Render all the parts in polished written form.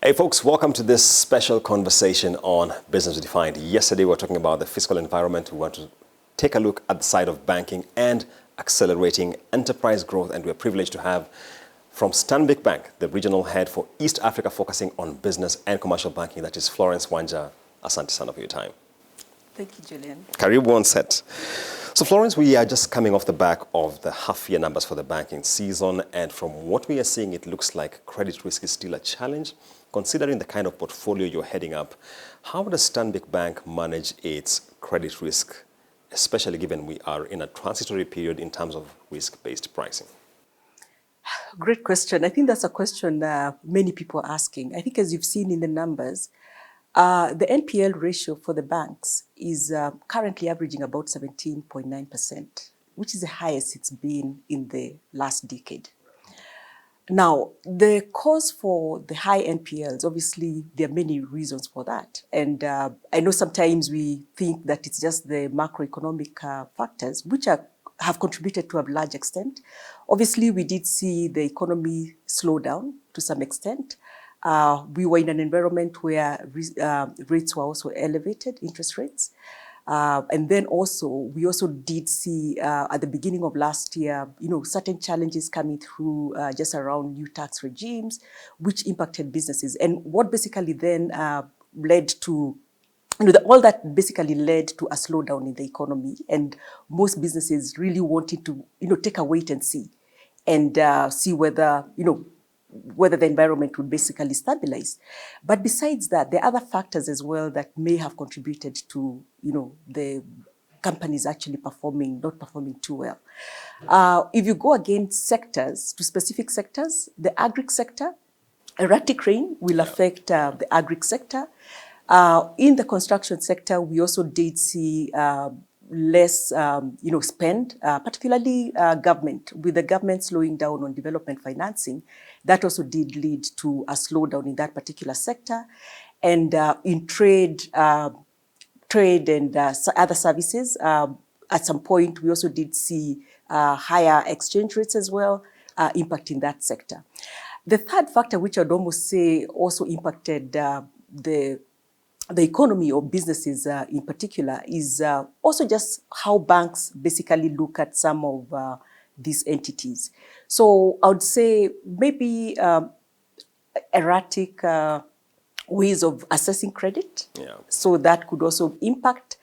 Hey folks, welcome to this special conversation on Business Redefined. Yesterday we were talking about the fiscal environment. We want to take a look at the side of banking and accelerating enterprise growth, and we're privileged to have from Stanbic Bank, the regional head for East Africa focusing on business and commercial banking, that is Florence Wanja. Asante sana for your time. Thank you, Julian. Karibu on set. So Florence, we are just coming off the back of the half-year numbers for the banking season, and from what we are seeing, it looks like credit risk is still a challenge. Considering the kind of portfolio you're heading up, how does Stanbic Bank manage its credit risk, especially given we are in a transitory period in terms of risk-based pricing? Great question. I think that's a question many people are asking. I think as you've seen in the numbers, the NPL ratio for the banks is currently averaging about 17.9%, which is the highest it's been in the last decade. Now, the cause for the high NPLs, obviously, there are many reasons for that. And I know sometimes we think that it's just the macroeconomic factors, which have contributed to a large extent. Obviously, we did see the economy slow down to some extent. We were in an environment where rates were also elevated, interest rates. And then also, we also did see at the beginning of last year, certain challenges coming through just around new tax regimes, which impacted businesses. And what basically then led to, all that basically led to a slowdown in the economy, and most businesses really wanting to, take a wait and see, and see whether, whether the environment would basically stabilize. But besides that, there are other factors as well that may have contributed to, the companies actually not performing too well. If you go against sectors, to specific sectors, the agri sector, erratic rain will affect the agri sector. In the construction sector, we also did see less, spend, particularly government. With the government slowing down on development financing, that also did lead to a slowdown in that particular sector. And in trade and other services, at some point, we also did see higher exchange rates as well, impacting that sector. The third factor, which I'd almost say also impacted the economy or businesses in particular, is also just how banks basically look at some of these entities. So I would say maybe erratic ways of assessing credit. Yeah. So that could also impact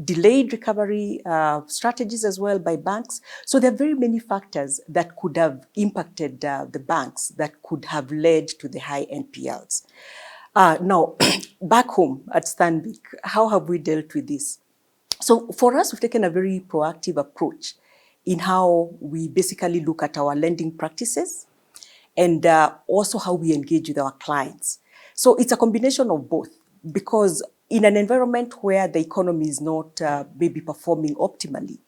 delayed recovery strategies as well by banks. So there are very many factors that could have impacted the banks that could have led to the high NPLs. Now, back home at Stanbic, how have we dealt with this? So for us, we've taken a very proactive approach in how we basically look at our lending practices and also how we engage with our clients. So it's a combination of both, because in an environment where the economy is not maybe performing optimally,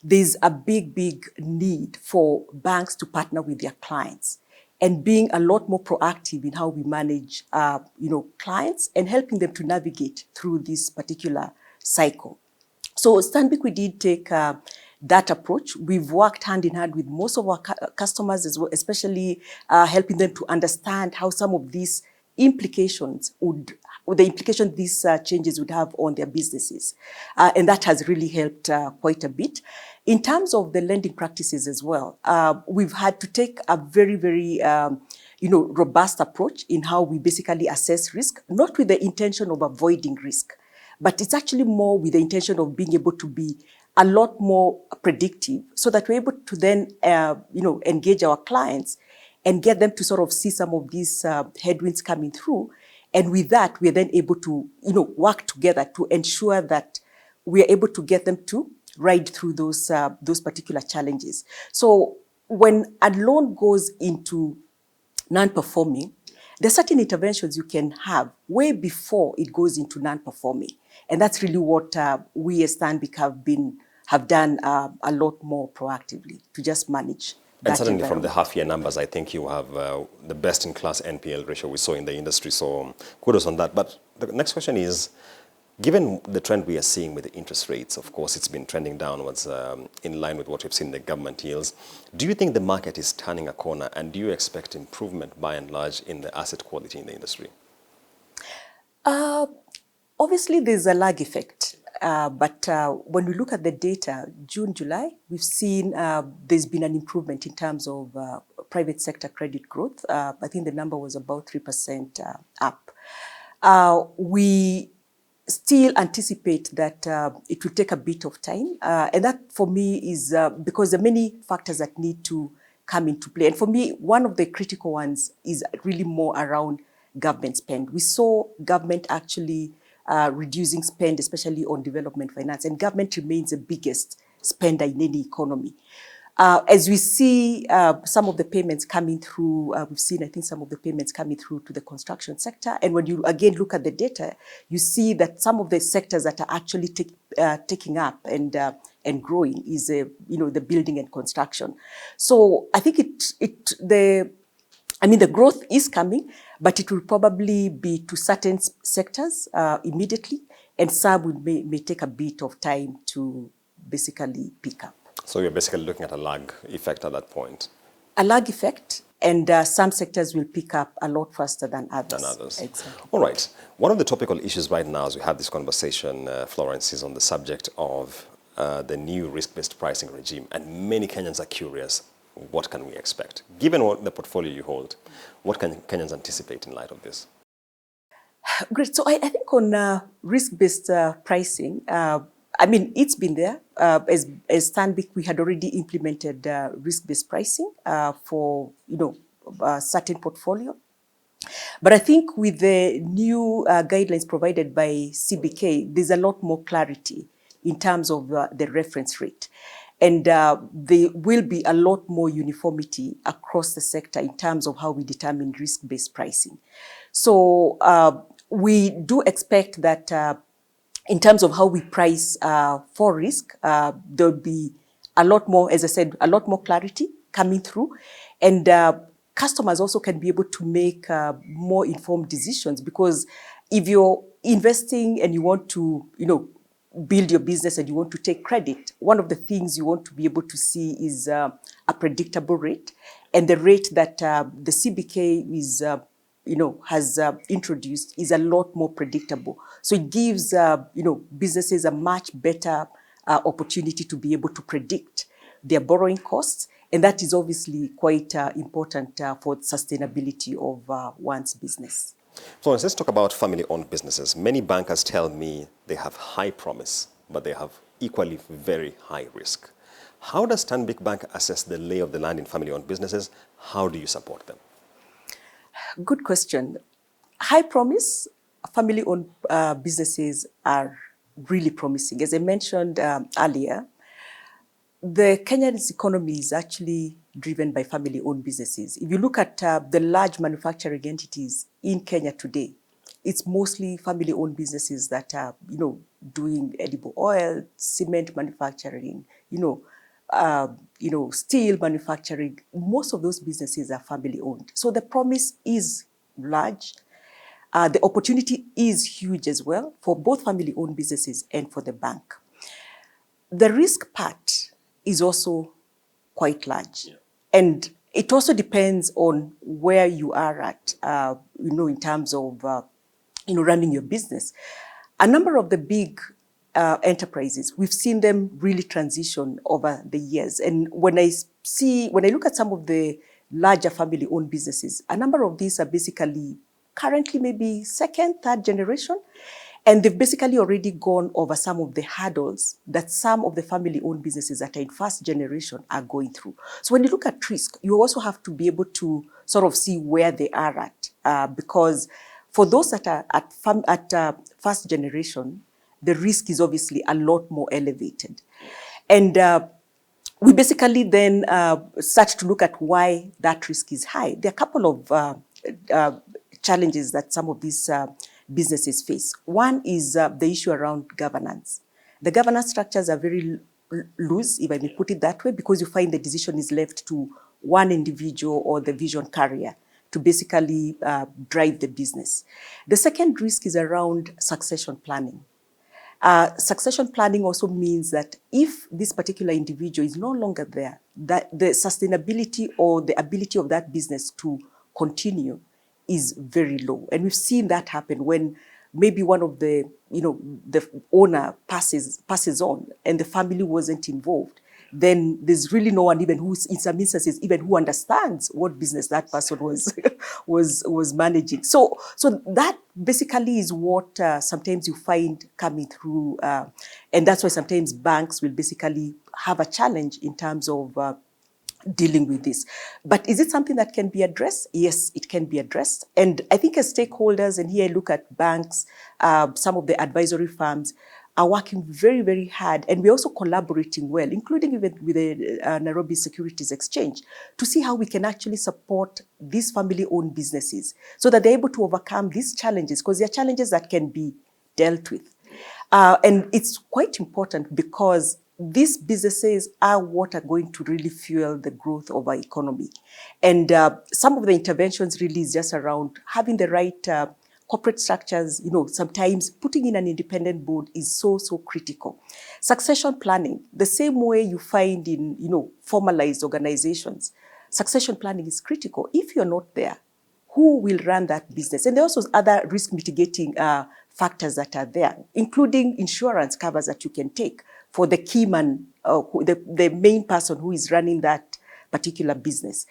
there's a big need for banks to partner with their clients and being a lot more proactive in how we manage, clients and helping them to navigate through this particular cycle. So Stanbic, we did take that approach. We've worked hand in hand with most of our customers as well, especially helping them to understand how some of these implications these changes would have on their businesses. And that has really helped quite a bit. In terms of the lending practices as well, we've had to take a very, robust approach in how we basically assess risk, not with the intention of avoiding risk, but it's actually more with the intention of being able to be a lot more predictive so that we're able to then, engage our clients and get them to sort of see some of these headwinds coming through. And with that, we're then able to, work together to ensure that we're able to get them to ride through those particular challenges. So when a loan goes into non-performing, there are certain interventions you can have way before it goes into non-performing. And that's really what we as Stanbic have done a lot more proactively to just manage. And certainly from the half-year numbers, I think you have the best-in-class NPL ratio we saw in the industry. So kudos on that. But the next question is, given the trend we are seeing with the interest rates, of course, it's been trending downwards in line with what we've seen in the government yields. Do you think the market is turning a corner, and do you expect improvement by and large in the asset quality in the industry? Uh, Obviously, there's a lag effect. But when we look at the data, June, July, we've seen there's been an improvement in terms of private sector credit growth. I think the number was about 3% up. We still anticipate that it will take a bit of time. And that, for me, is because there are many factors that need to come into play. And for me, one of the critical ones is really more around government spend. We saw government actually reducing spend, especially on development finance, and government remains the biggest spender in any economy. As we see some of the payments coming through, we've seen, I think, some of the payments coming through to the construction sector. And when you again look at the data, you see that some of the sectors that are actually taking up and growing is, the building and construction. So I think the growth is coming, but it will probably be to certain sectors immediately, and some may take a bit of time to basically pick up. So you're basically looking at a lag effect at that point. A lag effect, and some sectors will pick up a lot faster than others. Exactly. All right. One of the topical issues right now as we have this conversation, Florence, is on the subject of the new risk-based pricing regime. And many Kenyans are curious, what can we expect? Given what the portfolio you hold, what can Kenyans anticipate in light of this? Great. So I think on risk-based pricing, it's been there. As Stanbic, we had already implemented risk-based pricing for a certain portfolio. But I think with the new guidelines provided by CBK, there's a lot more clarity in terms of the reference rate. And there will be a lot more uniformity across the sector in terms of how we determine risk-based pricing. So we do expect that in terms of how we price for risk, there'll be a lot more, as I said, a lot more clarity coming through. And customers also can be able to make more informed decisions, because if you're investing and you want to, build your business and you want to take credit, one of the things you want to be able to see is a predictable rate. And the rate that the CBK is has introduced is a lot more predictable. So it gives, businesses a much better opportunity to be able to predict their borrowing costs. And that is obviously quite important for sustainability of one's business. Florence, let's talk about family-owned businesses. Many bankers tell me they have high promise, but they have equally very high risk. How does Stanbic Bank assess the lay of the land in family-owned businesses? How do you support them? Good question. High promise, family-owned businesses are really promising. As I mentioned earlier, the Kenya's economy is actually driven by family-owned businesses. If you look at the large manufacturing entities in Kenya today, it's mostly family-owned businesses that are, doing edible oil, cement manufacturing, steel manufacturing. Most of those businesses are family-owned. So the promise is large. The opportunity is huge as well for both family-owned businesses and for the bank. The risk part is also quite large. Yeah. And it also depends on where you are at, in terms of, running your business. A number of the big enterprises, we've seen them really transition over the years. And when I look at some of the larger family-owned businesses, a number of these are basically currently maybe second, third generation. And they've basically already gone over some of the hurdles that some of the family-owned businesses that are in first generation are going through. So when you look at risk, you also have to be able to sort of see where they are at. Because for those that are at first generation, the risk is obviously a lot more elevated. And we basically then start to look at why that risk is high. There are a couple of challenges that some of these businesses face. One is the issue around governance. The governance structures are very loose, if I may put it that way, because you find the decision is left to one individual or the vision carrier to basically drive the business. The second risk is around succession planning. Succession planning also means that if this particular individual is no longer there, that the sustainability or the ability of that business to continue is very low. And we've seen that happen when maybe one of the, the owner passes on and the family wasn't involved, then there's really no one even who, in some instances, even who understands what business that person was was managing. So that basically is what sometimes you find coming through, and that's why sometimes banks will basically have a challenge in terms of dealing with this. But is it something that can be addressed? Yes, it can be addressed. And I think as stakeholders, and here I look at banks, some of the advisory firms are working very, very hard. And we're also collaborating well, including even with the Nairobi Securities Exchange, to see how we can actually support these family-owned businesses so that they're able to overcome these challenges, because they're challenges that can be dealt with. And it's quite important because these businesses are what are going to really fuel the growth of our economy. And some of the interventions really is just around having the right corporate structures. Sometimes putting in an independent board is so critical. Succession planning, the same way you find in, formalized organizations, succession planning is critical. If you're not there, who will run that business? And there are also other risk mitigating factors that are there, including insurance covers that you can take for the key man, the main person who is running that particular business.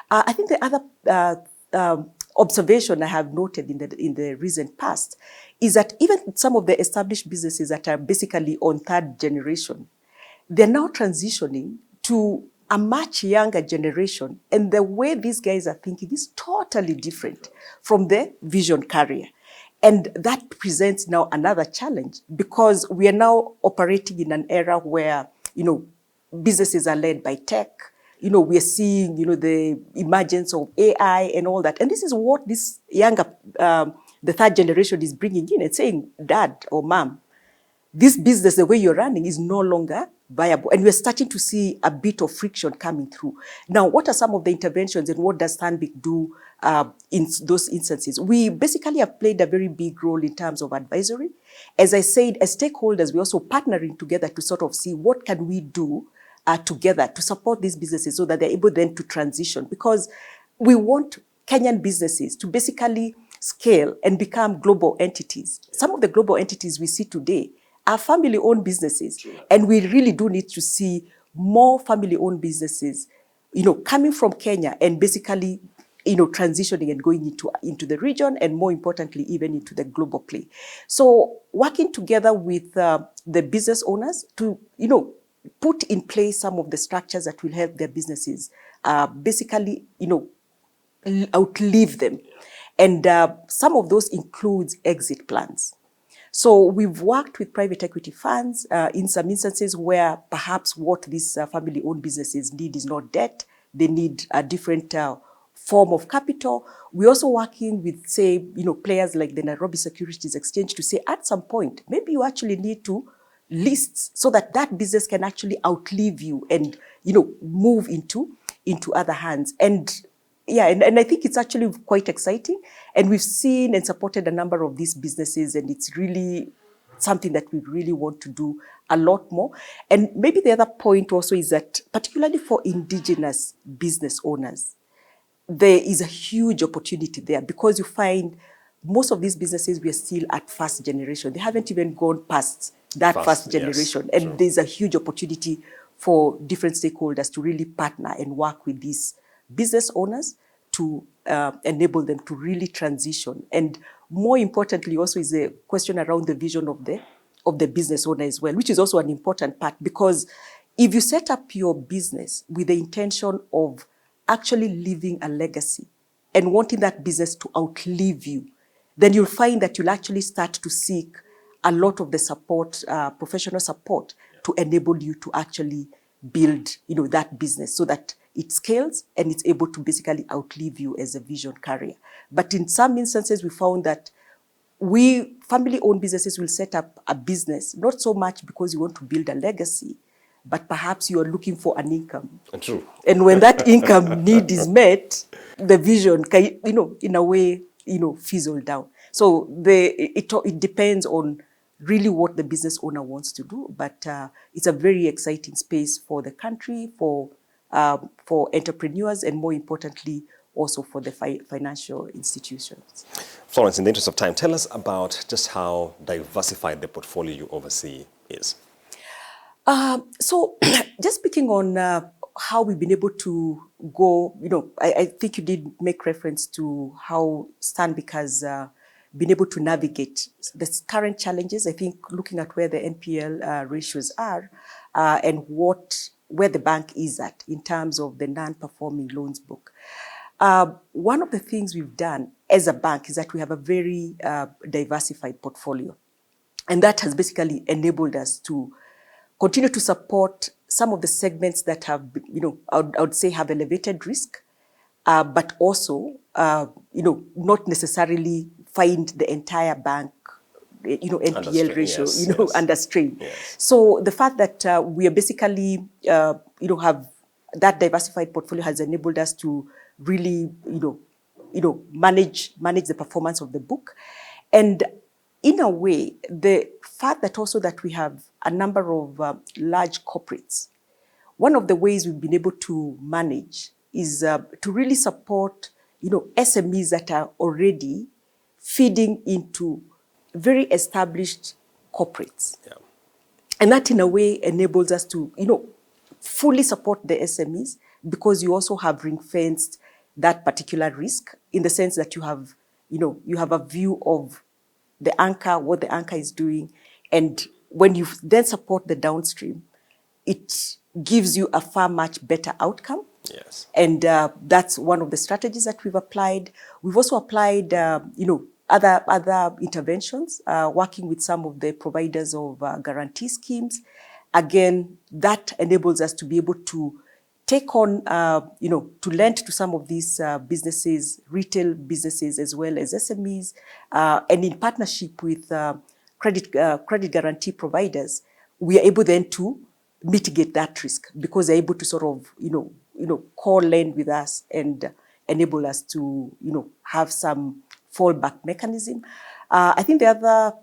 I think the other observation I have noted in the recent past is that even some of the established businesses that are basically on third generation, they're now transitioning to a much younger generation. And the way these guys are thinking is totally different from the vision carrier. And that presents now another challenge because we are now operating in an era where, businesses are led by tech. We are seeing, the emergence of AI and all that. And this is what this younger, the third generation is bringing in and saying, Dad or Mom, this business, the way you're running, is no longer viable. And we're starting to see a bit of friction coming through. Now, what are some of the interventions and what does Stanbic do in those instances? We basically have played a very big role in terms of advisory. As I said, as stakeholders, we're also partnering together to sort of see what can we do together to support these businesses so that they're able then to transition. Because we want Kenyan businesses to basically scale and become global entities. Some of the global entities we see today are family-owned businesses, and we really do need to see more family-owned businesses, coming from Kenya and basically, transitioning and going into the region, and more importantly, even into the global play. So, working together with the business owners to, put in place some of the structures that will help their businesses basically, outlive them, and some of those includes exit plans. So we've worked with private equity funds in some instances where perhaps what these family-owned businesses need is not debt. They need a different form of capital. We're also working with, say, players like the Nairobi Securities Exchange to say at some point, maybe you actually need to list so that that business can actually outlive you and, move into other hands. And yeah, and I think it's actually quite exciting. And we've seen and supported a number of these businesses, and it's really something that we really want to do a lot more. And maybe the other point also is that, particularly for indigenous business owners, there is a huge opportunity there because you find most of these businesses, we are still at first generation. They haven't even gone past that first generation. Yes, and there's a huge opportunity for different stakeholders to really partner and work with these business owners to enable them to really transition. And more importantly also is a question around the vision of the business owner as well, which is also an important part, because if you set up your business with the intention of actually leaving a legacy and wanting that business to outlive you, then you'll find that you'll actually start to seek a lot of the support, professional support, to enable you to actually build, that business so that it scales and it's able to basically outlive you as a vision carrier. But in some instances, we found that family-owned businesses will set up a business, not so much because you want to build a legacy, but perhaps you are looking for an income. True. And when that income need is met, the vision can, in a way, fizzle down. So it depends on really what the business owner wants to do. But it's a very exciting space for the country, for entrepreneurs, and more importantly, also for the financial institutions. Florence, in the interest of time, tell us about just how diversified the portfolio you oversee is. So just speaking on how we've been able to go, I think you did make reference to how Stanbic has been able to navigate the current challenges. I think looking at where the NPL ratios are and where the bank is at in terms of the non-performing loans book. One of the things we've done as a bank is that we have a very diversified portfolio. And that has basically enabled us to continue to support some of the segments that have, I would say have elevated risk, but also, not necessarily find the entire bank, NPL ratio, yes. under strain. Yes. So the fact that we are basically, have that diversified portfolio has enabled us to really, manage the performance of the book. And in a way, the fact that also that we have a number of large corporates, one of the ways we've been able to manage is to really support, SMEs that are already feeding into very established corporates. Yeah. And that in a way enables us to, fully support the SMEs because you also have ring-fenced that particular risk in the sense that you have a view of the anchor, what the anchor is doing. And when you then support the downstream, it gives you a far much better outcome. Yes. And that's one of the strategies that we've applied. We've also applied, other interventions, working with some of the providers of guarantee schemes. Again, that enables us to be able to take on, to lend to some of these businesses, retail businesses, as well as SMEs, and in partnership with credit guarantee providers, we are able then to mitigate that risk because they're able to sort of, co-lend with us and enable us to, have some fallback mechanism. I think the other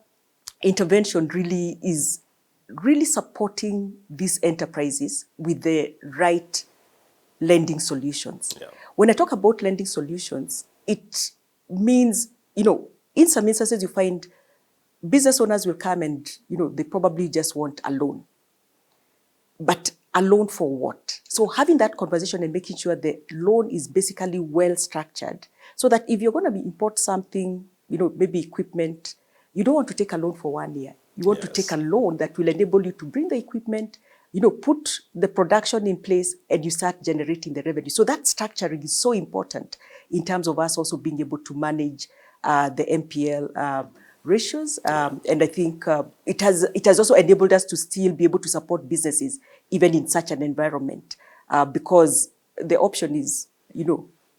intervention really is really supporting these enterprises with the right lending solutions. Yeah. When I talk about lending solutions, it means, in some instances you find business owners will come and, they probably just want a loan. But a loan for what? So having that conversation and making sure the loan is basically well structured so that if you're going to import something, maybe equipment, you don't want to take a loan for 1 year. You want to take a loan that will enable you to bring the equipment, put the production in place and you start generating the revenue. So that structuring is so important in terms of us also being able to manage the NPL ratios. And I think it has also enabled us to still be able to support businesses even in such an environment because the option is,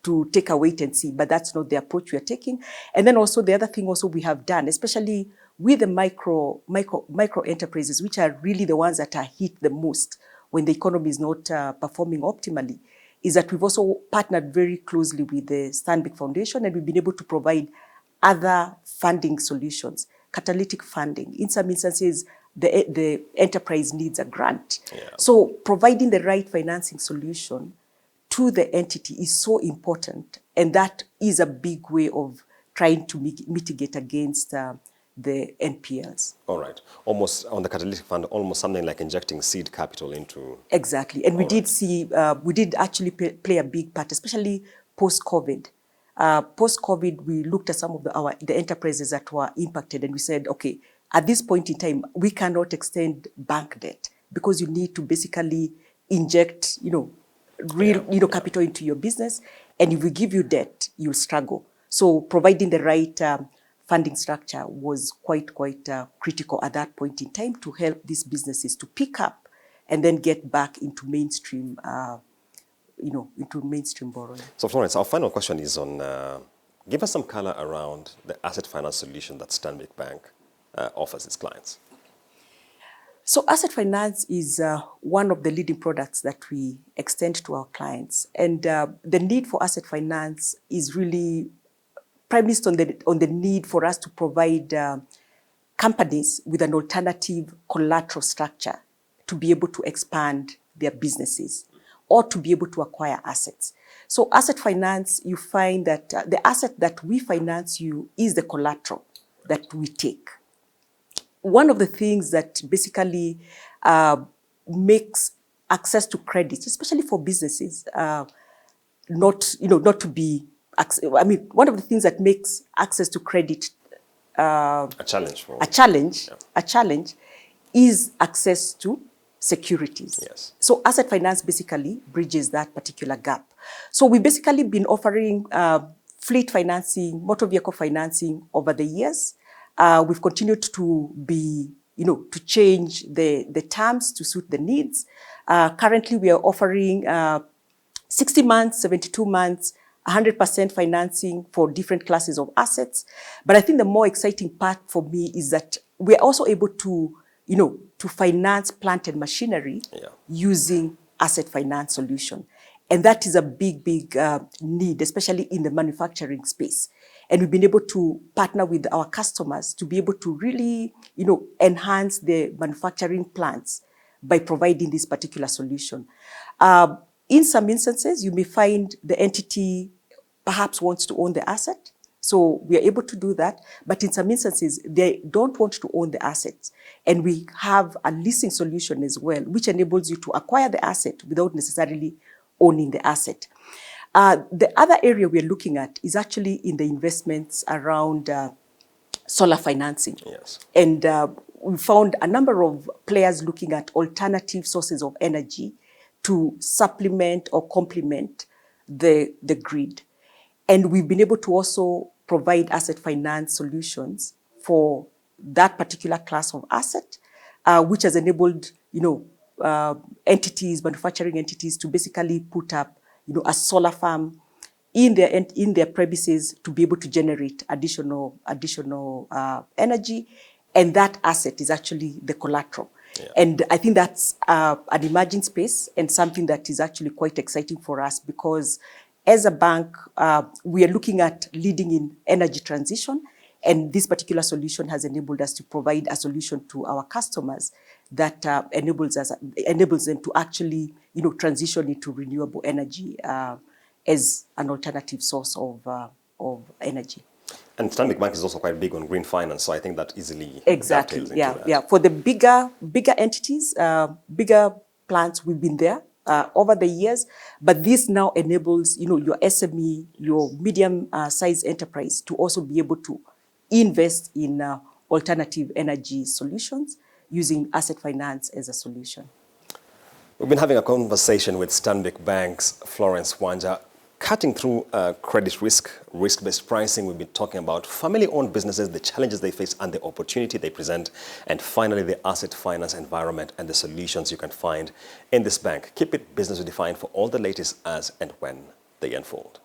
to take a wait and see, but that's not the approach we are taking. And then also the other thing also we have done, especially with the micro enterprises, which are really the ones that are hit the most when the economy is not performing optimally, is that we've also partnered very closely with the Stanbic Foundation and we've been able to provide other funding solutions, catalytic funding. In some instances, the enterprise needs a grant. Yeah. So providing the right financing solution to the entity is so important. And that is a big way of trying to mitigate against the NPLs. All right. Almost on the catalytic fund, almost something like injecting seed capital into... Exactly. And we did actually play a big part, especially post-COVID. Post-COVID, we looked at some of the enterprises that were impacted and we said, okay, at this point in time, we cannot extend bank debt because you need to basically inject, real, capital into your business. And if we give you debt, you'll struggle. So providing the right funding structure was quite critical at that point in time to help these businesses to pick up and then get back into mainstream into mainstream borrowing. So Florence, our final question is on, give us some color around the asset finance solution that Stanbic Bank offers its clients. So asset finance is one of the leading products that we extend to our clients. And the need for asset finance is really premised on the need for us to provide companies with an alternative collateral structure to be able to expand their businesses. or to be able to acquire assets. So asset finance, you find that the asset that we finance you is the collateral that we take. One of the things that basically makes access to credit, especially for businesses, not to be, one of the things that makes access to credit a challenge. A challenge is access to securities. Yes. So asset finance basically bridges that particular gap. So we've basically been offering fleet financing, motor vehicle financing over the years. We've continued to be, to change the terms to suit the needs. Currently, we are offering 60 months, 72 months, 100% financing for different classes of assets. But I think the more exciting part for me is that we're also able to, to finance plant and machinery using asset finance solution. And that is a big, big need, especially in the manufacturing space. And we've been able to partner with our customers to be able to really, enhance the manufacturing plants by providing this particular solution. In some instances, you may find the entity perhaps wants to own the asset. So we are able to do that. But in some instances, they don't want to own the assets. And we have a leasing solution as well, which enables you to acquire the asset without necessarily owning the asset. The other area we're looking at is actually in the investments around solar financing. Yes. And we found a number of players looking at alternative sources of energy to supplement or complement the grid. And we've been able to also provide asset finance solutions for that particular class of asset, which has enabled, entities, manufacturing entities to basically put up, a solar farm in their premises to be able to generate additional energy. And that asset is actually the collateral. Yeah. And I think that's an emerging space and something that is actually quite exciting for us because as a bank, we are looking at leading in energy transition. And this particular solution has enabled us to provide a solution to our customers that enables them to actually, transition into renewable energy as an alternative source of energy. And Stanbic Bank is also quite big on green finance, so I think that easily exactly dovetails into that. Yeah. For the bigger entities, bigger plants, we've been there over the years, but this now enables your SME, your medium-sized enterprise to also be able to invest in alternative energy solutions using asset finance as a solution. We've been having a conversation with Stanbic Bank's Florence Wanja, cutting through credit risk, risk-based pricing. We've been talking about family-owned businesses, the challenges they face and the opportunity they present, and finally the asset finance environment and the solutions you can find in this bank. Keep it business redefined for all the latest as and when they unfold.